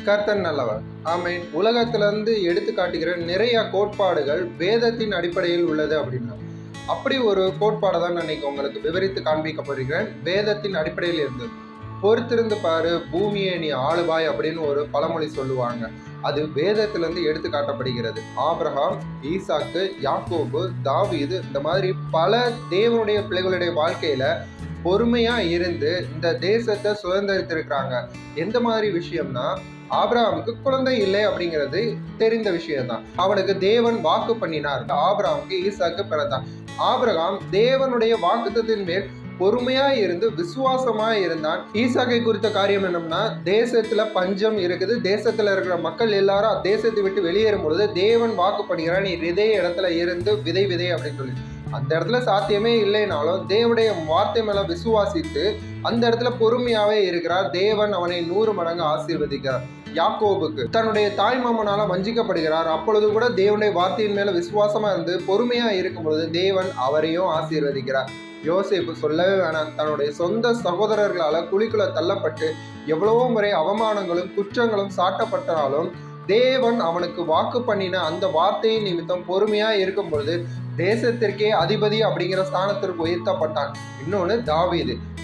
கர்த்தர் நல்லவர். ஆமென். உலகத்திலிருந்து எடுத்து காட்டுகிற நிறைய கோட்பாடுகள் வேதத்தின் அடிப்படையில் உள்ளது அப்படின்னா, அப்படி ஒரு கோட்பாடை தான் நான் இன்னைக்கு உங்களுக்கு விவரித்து காண்பிக்க போகிறேன். வேதத்தின் அடிப்படையில் இருந்து பொறுத்திருந்து பாரு பூமியை நீ ஆளுவாய் அப்படின்னு ஒரு பழமொழி சொல்லுவாங்க. அது வேதத்திலிருந்து எடுத்து காட்டப்படுகிறது. ஆபிரகாம், ஈசாக்கு, யாக்கோபு, தாவீது இந்த மாதிரி பல தேவனுடைய பிள்ளைகளுடைய வாழ்க்கையில பொறுமையா இருந்து இந்த தேசத்தை சுதந்திரித்திருக்கிறாங்க. எந்த மாதிரி விஷயம்னா, ஆபிரகாமுக்கு குழந்தை இல்லை அப்படிங்கிறது தெரிந்த விஷயம்தான். அவனுக்கு தேவன் வாக்கு பண்ணினார். ஆபிரகாமுக்கு ஈசாக்கு பிறந்தான். ஆபிரகாம் தேவனுடைய வாக்குத்தத்தின் மேல் பொறுமையா இருந்து விசுவாசமா இருந்தான். ஈசாக்கை குறித்த காரியம் என்னம்னா, தேசத்துல பஞ்சம் இருக்குது, தேசத்துல இருக்கிற மக்கள் எல்லாரும் தேசத்தை விட்டு வெளியேறும் பொழுது தேவன் வாக்கு பண்ணுகிறான், நீ இதே இடத்துல இருந்து விதை அப்படின்னு சொல்லி. அந்த இடத்துல சாத்தியமே இல்லைனாலும் தேவனுடைய வார்த்தை மேல விசுவாசித்து அந்த இடத்துல பொறுமையாவே இருக்கிறார். தேவன் அவனை 100 மடங்கு ஆசீர்வதிக்கிறார். யாக்கோபுக்கு தன்னுடைய தாய் மாமனால வஞ்சிக்கப்படுகிறார். அப்பொழுது கூட தேவனுடைய வார்த்தையின் மேல விசுவாசமா இருந்து பொறுமையா இருக்கும் பொழுது தேவன் அவரையும் ஆசீர்வதிக்கிறார். யோசேப்பு சொல்லவே வேணாம். தன்னுடைய சொந்த சகோதரர்களால குழிக்குள்ள தள்ளப்பட்டு எவ்வளவோ முறை அவமானங்களும் குற்றங்களும் சாட்டப்பட்டாலும் தேவன் அவனுக்கு வாக்கு பண்ணின அந்த வார்த்தையின் நிமித்தம் பொறுமையா இருக்கும் பொழுது தேசத்திற்கே அதிபதி அப்படிங்கிற ஸ்தானத்திற்கு உயர்த்தப்பட்டான். இன்னொன்னு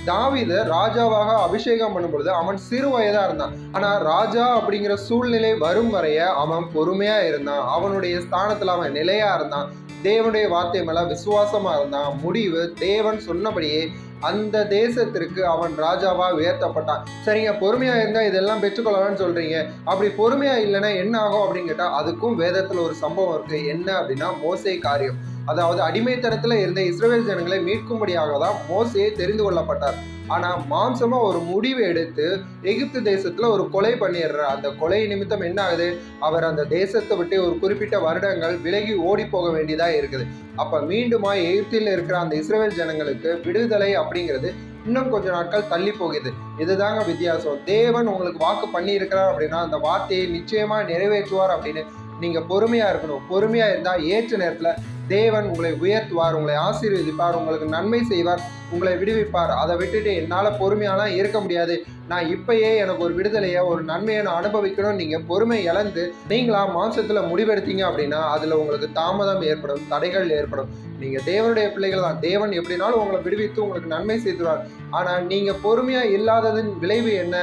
தாவீது ராஜாவாக அபிஷேகம் பண்ணும் பொழுது அவன் சிறு வயதா இருந்தான். ஆனா ராஜா அப்படிங்கிற சூழ்நிலை வரும் வரைய அவன் பொறுமையா இருந்தான். அவனுடைய ஸ்தானத்துல அவன் நிலையா இருந்தான். தேவனுடைய வார்த்தை மேல விசுவாசமா இருந்தான். முடிவு தேவன் சொன்னபடியே அந்த தேசத்திற்கு அவன் ராஜாவா உயர்த்தப்பட்டான். சரிங்க, பொறுமையா இருந்தா இதெல்லாம் பெற்றுக்கொள்ளலாம்னு சொல்றீங்க, அப்படி பொறுமையா இல்லைன்னா என்ன ஆகும் அப்படின்னு கேட்டா, அதுக்கும் வேதத்துல ஒரு சம்பவம் இருக்கு. என்ன அப்படின்னா, மோசே காரியம். அதாவது அடிமைத்தனத்துல இருந்த இஸ்ரவேல் ஜனங்களை மீட்கும்படியாக தான் மோசே தெரிந்து கொள்ளப்பட்டார். ஆனா மாம்சமா ஒரு முடிவு எடுத்து எகிப்து தேசத்துல ஒரு கொலை பண்ணிடுறார். அந்த கொலை நிமித்தம் என்ன ஆகுது, அவர் அந்த தேசத்தை விட்டு ஒரு குறிப்பிட்ட வருடங்கள் விலகி ஓடி போக வேண்டியதா இருக்குது. அப்ப மீண்டுமா எகிப்தில் இருக்கிற அந்த இஸ்ரவேல் ஜனங்களுக்கு விடுதலை அப்படிங்கிறது இன்னும் கொஞ்ச நாட்கள் தள்ளி போகுது. இதுதாங்க வித்தியாசம். தேவன் உங்களுக்கு வாக்கு பண்ணி இருக்கிறார் அப்படின்னா அந்த வார்த்தையை நிச்சயமா நிறைவேற்றுவார் அப்படின்னு நீங்க பொறுமையா இருக்கணும். பொறுமையா இருந்தா ஏற்ற நேரத்துல தேவன் உங்களை உயர்த்துவார், உங்களை ஆசீர்வதிப்பார், உங்களுக்கு நன்மை செய்வார், உங்களை விடுவிப்பார். அதை விட்டுட்டு என்னால பொறுமையாலாம் இருக்க முடியாது, நான் இப்பயே எனக்கு ஒரு விடுதலையை ஒரு நன்மையை நான் அனுபவிக்கணும், நீங்க பொறுமை இழந்து நீங்களா மாம்சத்துல முடிவெடுத்தீங்க அப்படின்னா அதுல உங்களுக்கு தாமதம் ஏற்படும், தடைகள் ஏற்படும். நீங்க தேவனுடைய பிள்ளைகள் தான். தேவன் எப்படினாலும் உங்களை விடுவித்து உங்களுக்கு நன்மை செய்துவார். ஆனா நீங்க பொறுமையா இல்லாததன் விளைவு என்ன,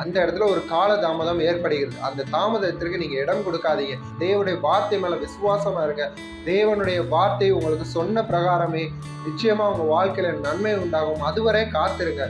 அந்த இடத்துல ஒரு கால தாமதம் ஏற்படுகிறது. அந்த தாமதத்திற்கு நீங்க இடம் கொடுக்காதீங்க. தேவனுடைய வார்த்தை மேல விசுவாசமா இருங்க. தேவனுடைய வார்த்தை உங்களுக்கு சொன்ன பிரகாரமே நிச்சயமா உங்க வாழ்க்கையில நன்மை உண்டாகும். அதுவரை காத்திருங்க.